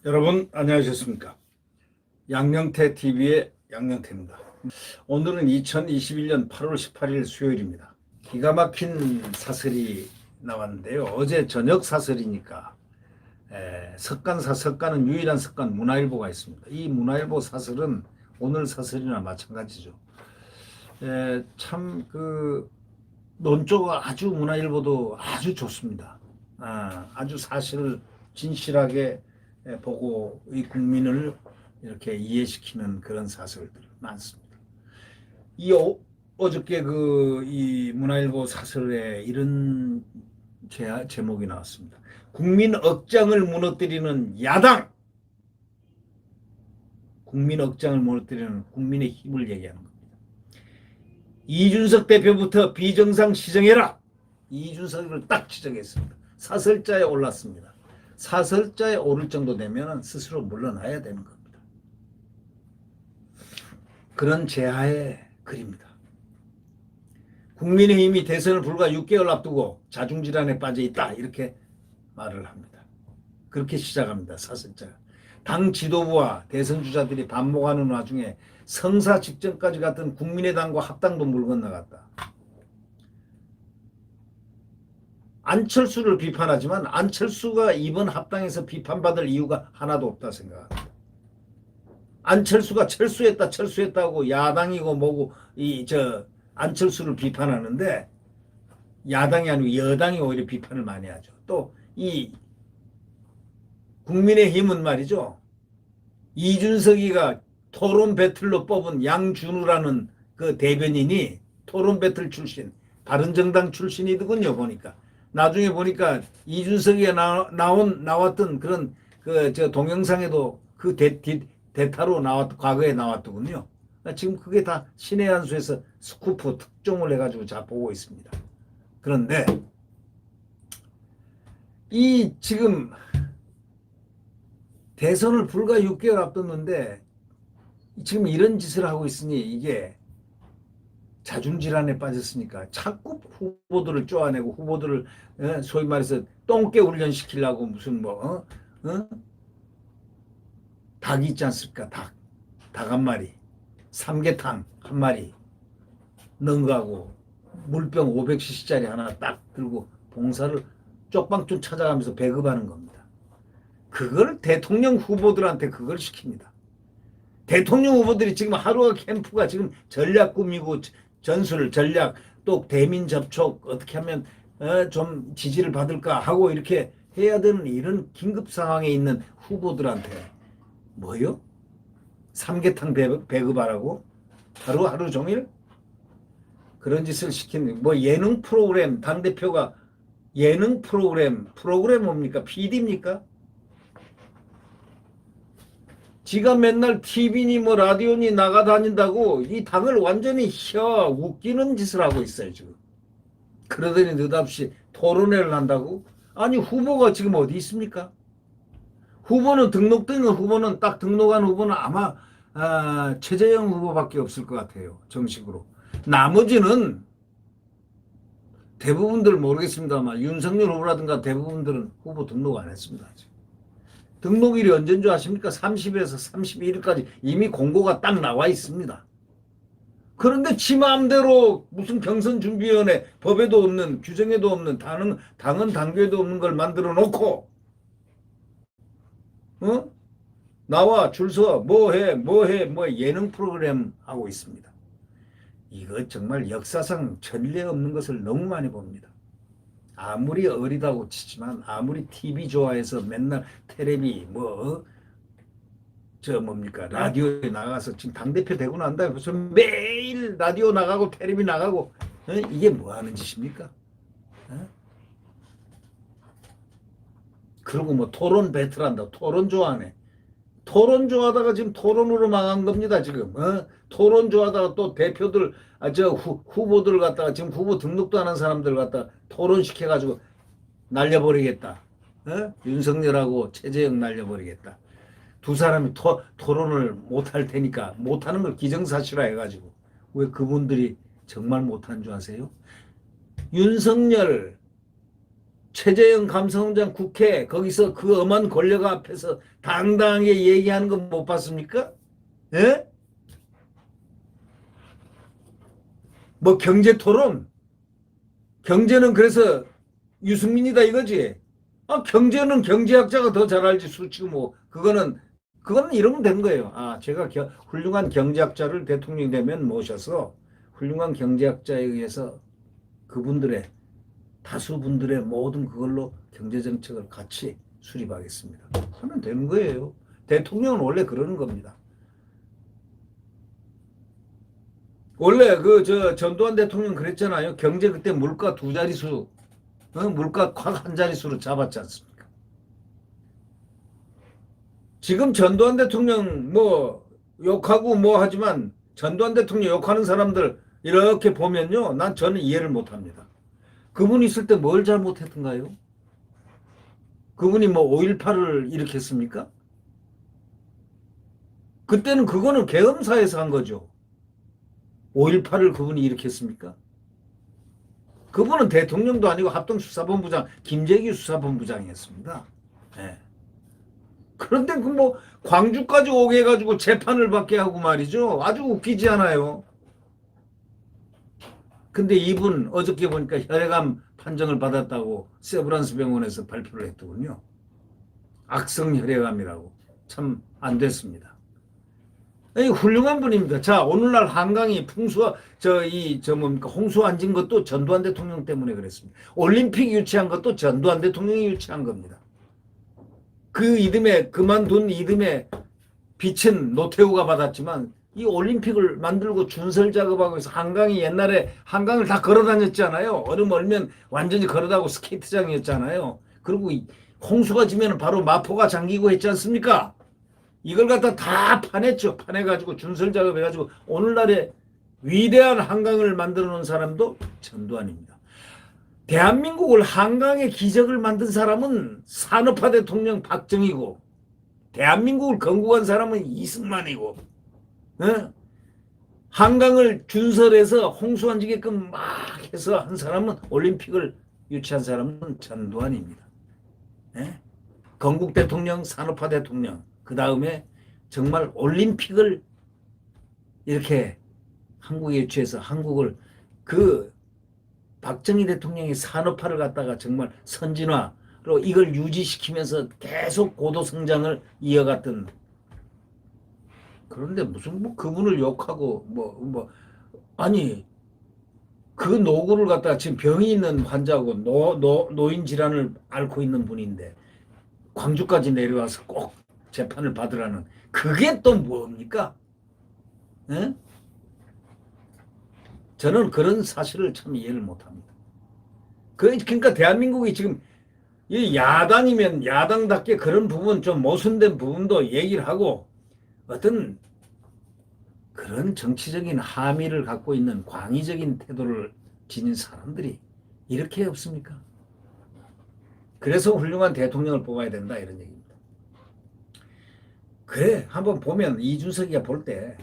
여러분 안녕하셨습니까? 양영태 TV의 양영태입니다. 오늘은 2021년 8월 18일 수요일입니다. 기가 막힌 사설이 나왔는데요. 어제 저녁 사설이니까 석간은 유일한 석간 문화일보가 있습니다. 이 문화일보 사설은 오늘 사설이나 마찬가지죠. 참 논조가 아주 문화일보도 아주 좋습니다. 아주 사실을 진실하게 보고 이 국민을 이렇게 이해시키는 그런 사설들 많습니다. 어저께 이 문화일보 사설에 이런 제목이 나왔습니다. 국민 억장을 무너뜨리는 야당, 국민 억장을 무너뜨리는 국민의 힘을 얘기하는 겁니다. 이준석 대표부터 비정상 시정해라. 이준석을 딱 지정했습니다. 사설자에 올랐습니다. 사설자에 오를 정도 되면 스스로 물러나야 되는 겁니다. 그런 제하의 글입니다. 국민의힘이 대선을 불과 6개월 앞두고 자중질환에 빠져 있다 이렇게 말을 합니다. 그렇게 시작합니다. 사설자가. 당 지도부와 대선 주자들이 반목하는 와중에 성사 직전까지 갔던 국민의당과 합당도 물 건너갔다. 안철수를 비판하지만 안철수가 이번 합당에서 비판받을 이유가 하나도 없다 생각합니다. 안철수가 철수했다고 야당이고 뭐고 안철수를 비판하는데 야당이 아니고 여당이 오히려 비판을 많이 하죠. 또 이 국민의힘은 말이죠. 이준석이가 토론 배틀로 뽑은 양준우라는 그 대변인이 토론 배틀 출신, 바른정당 출신이더군요, 보니까. 나중에 보니까 이준석이가 나왔던 그런 동영상에도 그 대타로 과거에 나왔더군요. 지금 그게 다 신의 한 수에서 스쿠프 특종을 해가지고 보고 있습니다. 그런데 지금 대선을 불과 6개월 앞뒀는데 지금 이런 짓을 하고 있으니 이게 자중질환에 빠졌으니까 자꾸 후보들을 쪼아내고 후보들을 소위 말해서 똥개 훈련시키려고 무슨 닭이 있지 않습니까? 닭 한 마리, 삼계탕 한 마리 넣은 거하고 물병 500cc짜리 하나 딱 들고 봉사를 쪽방촌 찾아가면서 배급하는 겁니다. 그걸 대통령 후보들한테 그걸 시킵니다. 대통령 후보들이 지금 하루가 캠프가 지금 전략 꾸미고 전략 또 대민 접촉 어떻게 하면 좀 지지를 받을까 하고 이렇게 해야 되는 이런 긴급 상황에 있는 후보들한테 뭐요? 삼계탕 배급하라고 하루 종일 그런 짓을 시키는 예능 프로그램 당대표가 예능 프로그램 뭡니까? PD입니까? 지가 맨날 TV니 라디오니 나가다닌다고 이 당을 완전히 웃기는 짓을 하고 있어요, 지금. 그러더니 느닷없이 토론회를 한다고? 아니, 후보가 지금 어디 있습니까? 등록된 후보는 딱 등록한 후보는 아마 최재형 후보밖에 없을 것 같아요, 정식으로. 나머지는 대부분들 모르겠습니다만 윤석열 후보라든가 대부분들은 후보 등록 안 했습니다, 아직. 등록일이 언제인 줄 아십니까? 30일에서 31일까지 이미 공고가 딱 나와 있습니다. 그런데 지 마음대로 무슨 경선준비위원회 법에도 없는 규정에도 없는 당은 당규에도 없는 걸 만들어 놓고 나와 줄 서 뭐해 예능 프로그램 하고 있습니다. 이거 정말 역사상 전례 없는 것을 너무 많이 봅니다. 아무리 어리다고 치지만 아무리 TV 좋아해서 맨날 텔레비 라디오에 나가서 지금 당대표 되고 난 다음에 무슨 매일 라디오 나가고 텔레비 나가고 이게 뭐 하는 짓입니까? 그리고 토론 배틀한다. 토론 좋아하네. 토론 좋아하다가 지금 토론으로 망한 겁니다, 지금. 토론 좋아하다가 또 대표들, 후보들 갖다가 지금 후보 등록도 안 한 사람들 갖다가 토론시켜가지고 날려버리겠다. 윤석열하고 최재형 날려버리겠다. 두 사람이 토론을 못할 테니까 못하는 걸 기정사실화 해가지고. 왜 그분들이 정말 못한 줄 아세요? 윤석열 최재형 감사원장 국회 거기서 그 엄한 권력 앞에서 당당하게 얘기하는 거 못 봤습니까? 예? 뭐 경제 토론, 경제는 그래서 유승민이다 이거지. 아, 경제는 경제학자가 더 잘 알지 수치고 뭐 그거는 이러면 된 거예요. 아, 제가 훌륭한 경제학자를 대통령이 되면 모셔서 훌륭한 경제학자에 의해서 그분들의 다수 분들의 모든 그걸로 경제 정책을 같이 수립하겠습니다. 하면 되는 거예요. 대통령은 원래 그러는 겁니다. 원래 전두환 대통령 그랬잖아요. 경제 그때 물가 두 자릿수, 물가 확 한 자릿수로 잡았지 않습니까? 지금 전두환 대통령 뭐 욕하고 뭐 하지만 전두환 대통령 욕하는 사람들 이렇게 보면요. 저는 이해를 못 합니다. 그분이 있을 때 뭘 잘못했던가요? 그분이 뭐 5.18을 일으켰습니까? 그때는 그거는 계엄사에서 한 거죠. 5.18을 그분이 일으켰습니까? 그분은 대통령도 아니고 합동수사본부장 김재규 수사본부장이었습니다. 네. 그런데 그 뭐 광주까지 오게 해가지고 재판을 받게 하고 말이죠. 아주 웃기지 않아요. 근데 이분 어저께 보니까 혈액암 판정을 받았다고 세브란스 병원에서 발표를 했더군요. 악성 혈액암이라고. 참 안 됐습니다. 훌륭한 분입니다. 자, 오늘날 한강이 뭡니까, 홍수 안 진 것도 전두환 대통령 때문에 그랬습니다. 올림픽 유치한 것도 전두환 대통령이 유치한 겁니다. 그 이듬해, 그만둔 이듬해 빚은 노태우가 받았지만 이 올림픽을 만들고 준설 작업하고 해서 한강이 옛날에 한강을 다 걸어 다녔잖아요. 얼음 얼면 완전히 걸어다고 스케이트장이었잖아요. 그리고 홍수가 지면 바로 마포가 잠기고 했지 않습니까? 이걸 갖다 다 파냈죠. 파내가지고 준설 작업해가지고 오늘날의 위대한 한강을 만들어 놓은 사람도 전두환입니다. 대한민국을 한강의 기적을 만든 사람은 산업화 대통령 박정희고 대한민국을 건국한 사람은 이승만이고 한강을 준설해서 홍수 안 지게끔 막 해서 한 사람은 올림픽을 유치한 사람은 전두환입니다. 건국 대통령, 산업화 대통령 그 다음에 정말 올림픽을 이렇게 한국에 유치해서 한국을 박정희 대통령이 산업화를 갖다가 정말 선진화로 이걸 유지시키면서 계속 고도 성장을 이어갔던 그런데 무슨 뭐 그분을 욕하고 아니 그 노고를 갖다가 지금 병이 있는 환자고 노인 질환을 앓고 있는 분인데 광주까지 내려와서 꼭 재판을 받으라는 그게 또 뭡니까? 에? 저는 그런 사실을 참 이해를 못합니다. 그러니까 대한민국이 지금 야당이면 야당답게 그런 부분 좀 모순된 부분도 얘기를 하고 어떤 그런 정치적인 함의를 갖고 있는 광의적인 태도를 지닌 사람들이 이렇게 없습니까? 그래서 훌륭한 대통령을 뽑아야 된다 이런 얘기입니다. 그래 한번 보면 이준석이가 볼 때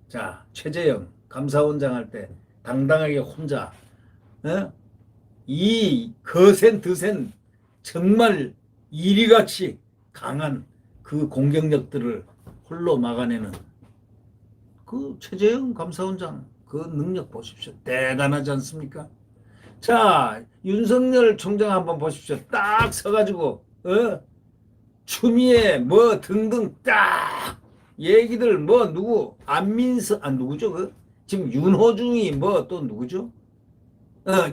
자 최재형 감사원장 할 때 당당하게 혼자 이 거센 드센 정말 이리같이 강한 그 공격력들을 홀로 막아내는 그 최재형 감사원장 그 능력 보십시오. 대단하지 않습니까? 자 윤석열 총장 한번 보십시오. 딱 서가지고 추미애 뭐 등등 딱 얘기들 뭐 누구 안민석 누구죠? 지금 윤호중이 뭐 또 누구죠?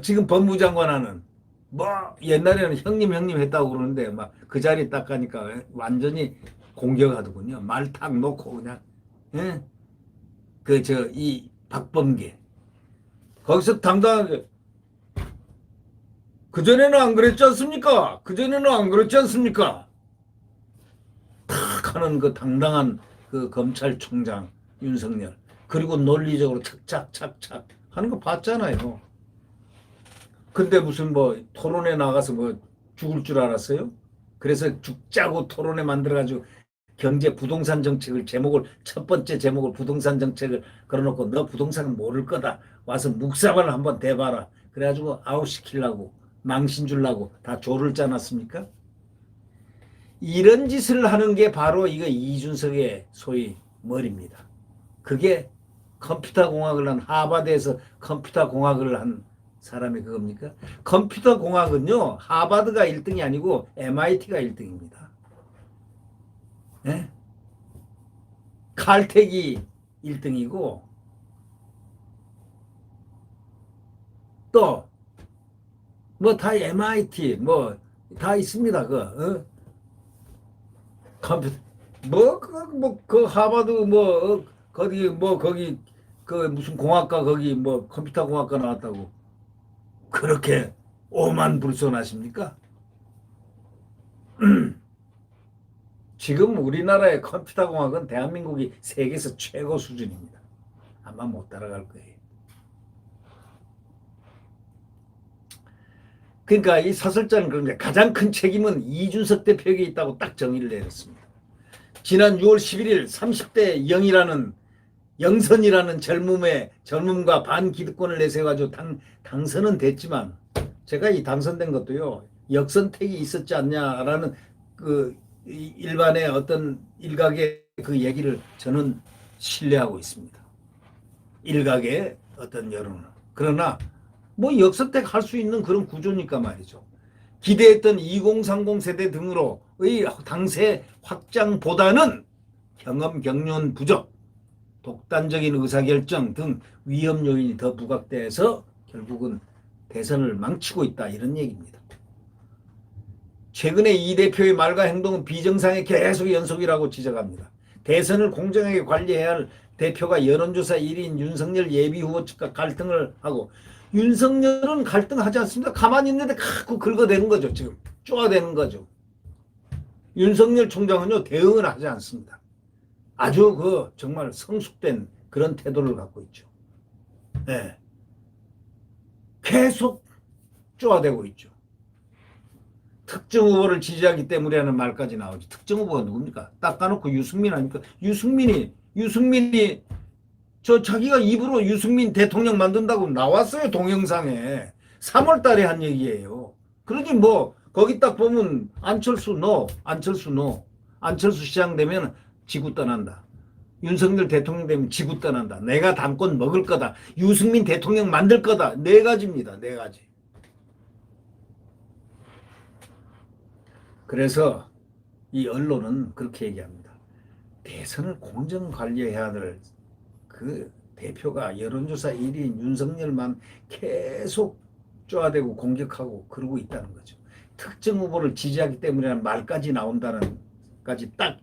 지금 법무장관 하는 뭐 옛날에는 형님 했다고 그러는데 막 그 자리 딱 가니까 완전히 공격하더군요. 말 탁 놓고 그냥 이 박범계 거기서 당당하게 그전에는 안 그랬지 않습니까? 그전에는 안 그랬지 않습니까? 탁 하는 그 당당한 그 검찰총장 윤석열 그리고 논리적으로 착착착착 하는 거 봤잖아요. 근데 무슨 뭐 토론에 나가서 뭐 죽을 줄 알았어요? 그래서 죽자고 토론에 만들어가지고 경제 부동산 정책을 첫 번째 제목을 부동산 정책을 걸어놓고 너 부동산은 모를 거다. 와서 묵사발을 한번 대봐라. 그래가지고 아웃시키려고 망신 주려고 다 조를 짜놨습니까? 이런 짓을 하는 게 바로 이거 이준석의 소위 머리입니다. 그게 컴퓨터 공학을 한 하버드에서 컴퓨터 공학을 한 사람이 그겁니까? 컴퓨터 공학은요, 하버드가 1등이 아니고 MIT가 1등입니다. 네? 칼텍이 1등이고 또 뭐 다 MIT 뭐 다 있습니다. 컴퓨터 그 하버드 거기 그 무슨 공학과 거기 뭐 컴퓨터 공학과 나왔다고 그렇게 오만불손하십니까? 지금 우리나라의 컴퓨터 공학은 대한민국이 세계에서 최고 수준입니다. 아마 못 따라갈 거예요. 그러니까 이 사설자는 그런데 가장 큰 책임은 이준석 대표에게 있다고 딱 정의를 내렸습니다. 지난 6월 11일 30대 영이라는 영선이라는 젊음과 반기득권을 내세워가지고 당선은 됐지만 제가 이 당선된 것도요 역선택이 있었지 않냐라는 그 일반의 어떤 일각의 그 얘기를 저는 신뢰하고 있습니다. 일각의 어떤 여론은. 그러나 뭐 역선택 할 수 있는 그런 구조니까 말이죠. 기대했던 2030 세대 등으로의 당세 확장보다는 경험 경륜 부족, 독단적인 의사결정 등 위험 요인이 더 부각돼서 결국은 대선을 망치고 있다 이런 얘기입니다. 최근에 이 대표의 말과 행동은 비정상의 계속 연속이라고 지적합니다. 대선을 공정하게 관리해야 할 대표가 여론조사 1위인 윤석열 예비후보 측과 갈등을 하고 윤석열은 갈등하지 않습니다. 가만히 있는데 자꾸 긁어대는 거죠. 지금 쪼아대는 거죠. 윤석열 총장은요 대응을 하지 않습니다. 아주 정말 성숙된 그런 태도를 갖고 있죠. 네. 계속 쪼아대고 있죠. 특정 후보를 지지하기 때문이라는 말까지 나오지. 특정 후보가 누굽니까? 딱 까놓고 유승민 아닙니까? 유승민이 자기가 입으로 유승민 대통령 만든다고 나왔어요. 동영상에. 3월 달에 한 얘기예요. 그러니 뭐 거기 딱 보면 안철수 시장 되면 지구 떠난다. 윤석열 대통령 되면 지구 떠난다. 내가 당권 먹을 거다. 유승민 대통령 만들 거다. 4가지입니다. 4가지. 그래서 이 언론은 그렇게 얘기합니다. 대선을 공정 관리해야 될 그 대표가 여론조사 1위인 윤석열만 계속 쪼아대고 공격하고 그러고 있다는 거죠. 특정 후보를 지지하기 때문이라는 말까지 나온다는 까지 딱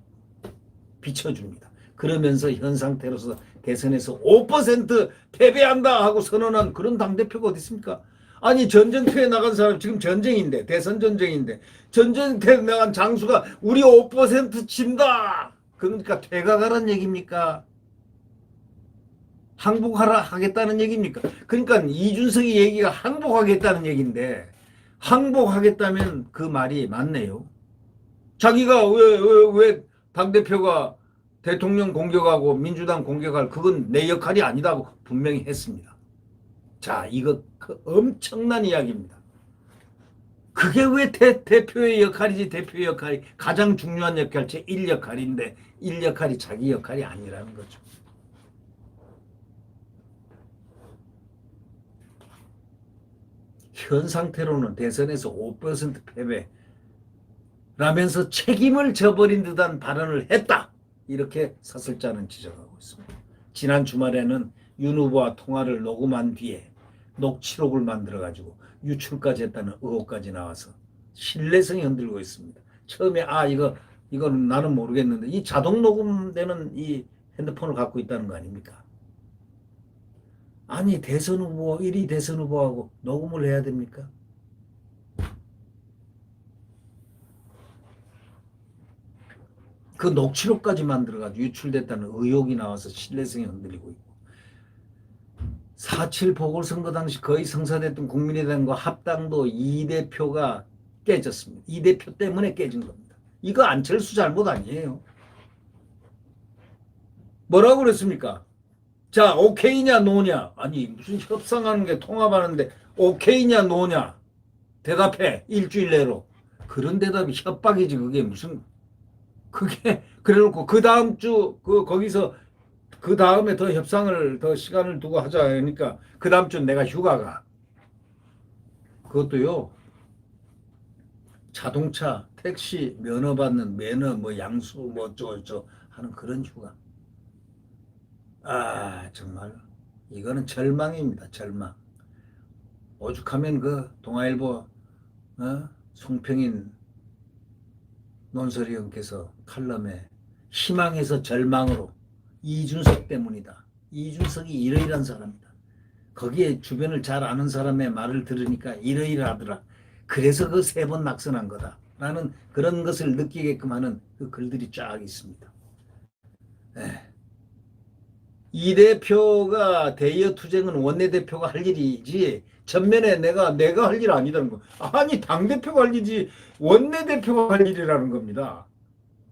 비춰줍니다. 그러면서 현 상태로서 대선에서 5% 패배한다 하고 선언한 그런 당대표가 어디 있습니까? 아니 전쟁터에 나간 사람 지금 전쟁인데 대선 전쟁인데 전쟁터에 나간 장수가 우리 5% 진다. 그러니까 퇴각하라는 얘기입니까? 항복하겠다는 얘기입니까? 그러니까 이준석이 얘기가 항복하겠다는 얘기인데 항복하겠다면 그 말이 맞네요. 자기가 왜 당대표가 대통령 공격하고 민주당 공격할 그건 내 역할이 아니다고 분명히 했습니다. 자, 이거 엄청난 이야기입니다. 그게 왜 대표의 역할이지. 대표의 역할이 가장 중요한 역할 제1 역할인데 1 역할이 자기 역할이 아니라는 거죠. 현 상태로는 대선에서 5% 패배라면서 책임을 져버린 듯한 발언을 했다. 이렇게 사설자는 지적하고 있습니다. 지난 주말에는 윤 후보와 통화를 녹음한 뒤에 녹취록을 만들어가지고 유출까지 했다는 의혹까지 나와서 신뢰성이 흔들고 있습니다. 처음에 이건 나는 모르겠는데 이 자동 녹음되는 이 핸드폰을 갖고 있다는 거 아닙니까? 아니 대선 후보 1위 대선 후보하고 녹음을 해야 됩니까? 그 녹취록까지 만들어가지고 유출됐다는 의혹이 나와서 신뢰성이 흔들리고 있고 4.7 보궐선거 당시 거의 성사됐던 국민의당과 합당도 이 대표가 깨졌습니다. 이 대표 때문에 깨진 겁니다. 이거 안철수 잘못 아니에요. 뭐라고 그랬습니까? 자, 오케이냐 노냐. 아니 무슨 협상하는 게 통합하는데 오케이냐 노냐. 대답해. 일주일 내로. 그런 대답이 협박이지. 그게 무슨 그게 그래놓고 그 다음 주 거기서 그 다음에 더 협상을 더 시간을 두고 하자 하니까 그 다음 주 내가 휴가가 그것도요. 자동차, 택시 면허 받는 면허 뭐 양수 뭐 어쩌고저쩌고 하는 그런 휴가. 아 정말 이거는 절망입니다. 절망. 오죽하면 그 동아일보 송평인 논설위 형께서 칼럼에 희망에서 절망으로 이준석 때문이다. 이준석이 이러이러한 사람이다. 거기에 주변을 잘 아는 사람의 말을 들으니까 이러이러하더라. 그래서 그 세 번 낙선한 거다. 라는 그런 것을 느끼게끔 하는 그 글들이 쫙 있습니다. 에. 이 대표가 대여 투쟁은 원내대표가 할 일이지 전면에 내가 할 일 아니다는 거. 아니 당대표가 할 일이지 원내대표가 할 일이라는 겁니다.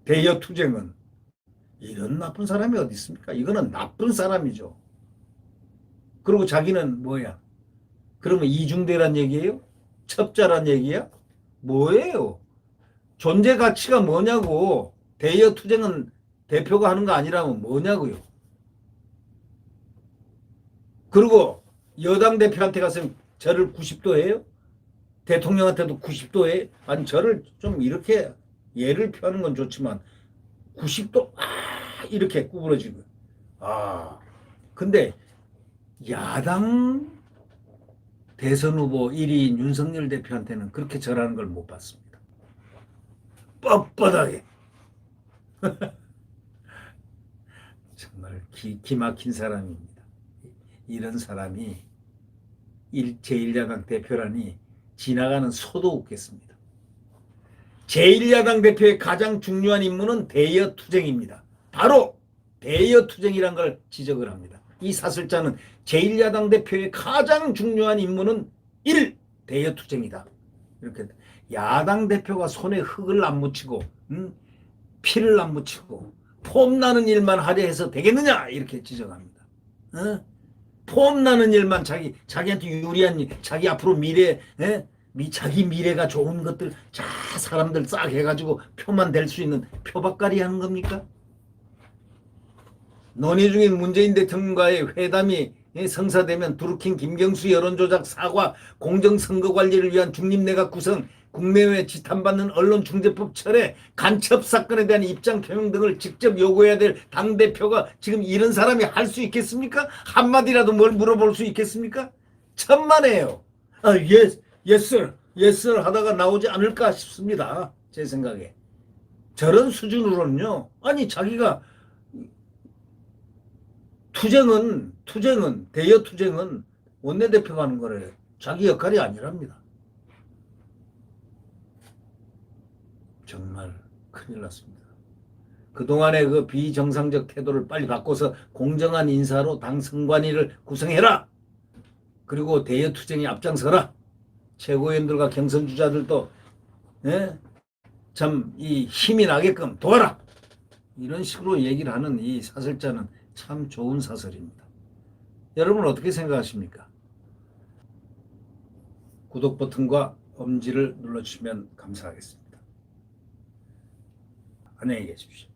대여 투쟁은. 이런 나쁜 사람이 어디 있습니까? 이거는 나쁜 사람이죠. 그리고 자기는 뭐야? 그러면 이중대란 얘기예요? 첩자란 얘기야? 뭐예요? 존재 가치가 뭐냐고. 대여 투쟁은 대표가 하는 거 아니라면 뭐냐고요. 그리고 여당 대표한테 가서 저를 90도 해요? 대통령한테도 90도 해? 아니 저를 좀 이렇게 예를 펴는 건 좋지만 90도 이렇게 구부러지고 근데 야당 대선 후보 1위인 윤석열 대표한테는 그렇게 절하는 걸 못 봤습니다. 뻣뻣하게. 정말 기막힌 사람입니다. 이런 사람이 제1야당 대표라니 지나가는 소도 없겠습니다. 제1야당 대표의 가장 중요한 임무는 대여 투쟁입니다. 바로 대여 투쟁이란 걸 지적을 합니다. 이 사설자는 제1야당 대표의 가장 중요한 임무는 1. 대여 투쟁이다. 이렇게 야당 대표가 손에 흙을 안 묻히고 피를 안 묻히고 폼나는 일만 하려 해서 되겠느냐 이렇게 지적합니다. 폼나는 일만 자기한테 유리한 일, 자기 앞으로 미래 자기 미래가 좋은 것들 자 사람들 싹 해가지고 표만 될 수 있는 표박가리 하는 겁니까? 논의 중인 문재인 대통령과의 회담이 성사되면 드루킹 김경수 여론조작 사과 공정선거관리를 위한 중립내각 구성 국내외 지탄받는 언론중재법 철회 간첩 사건에 대한 입장 표명 등을 직접 요구해야 될 당대표가 지금 이런 사람이 할 수 있겠습니까? 한마디라도 뭘 물어볼 수 있겠습니까? 천만에요. yes sir 하다가 나오지 않을까 싶습니다. 제 생각에. 저런 수준으로는요. 아니 자기가 대여 투쟁은 원내대표가 하는 거래요. 자기 역할이 아니랍니다. 정말 큰일 났습니다. 그동안의 그 비정상적 태도를 빨리 바꿔서 공정한 인사로 당 선관위를 구성해라. 그리고 대여 투쟁에 앞장서라. 최고위원들과 경선 주자들도 참 이 힘이 나게끔 도와라. 이런 식으로 얘기를 하는 이 사설자는 참 좋은 사설입니다. 여러분 어떻게 생각하십니까? 구독 버튼과 엄지를 눌러주시면 감사하겠습니다. 안녕히 계십시오.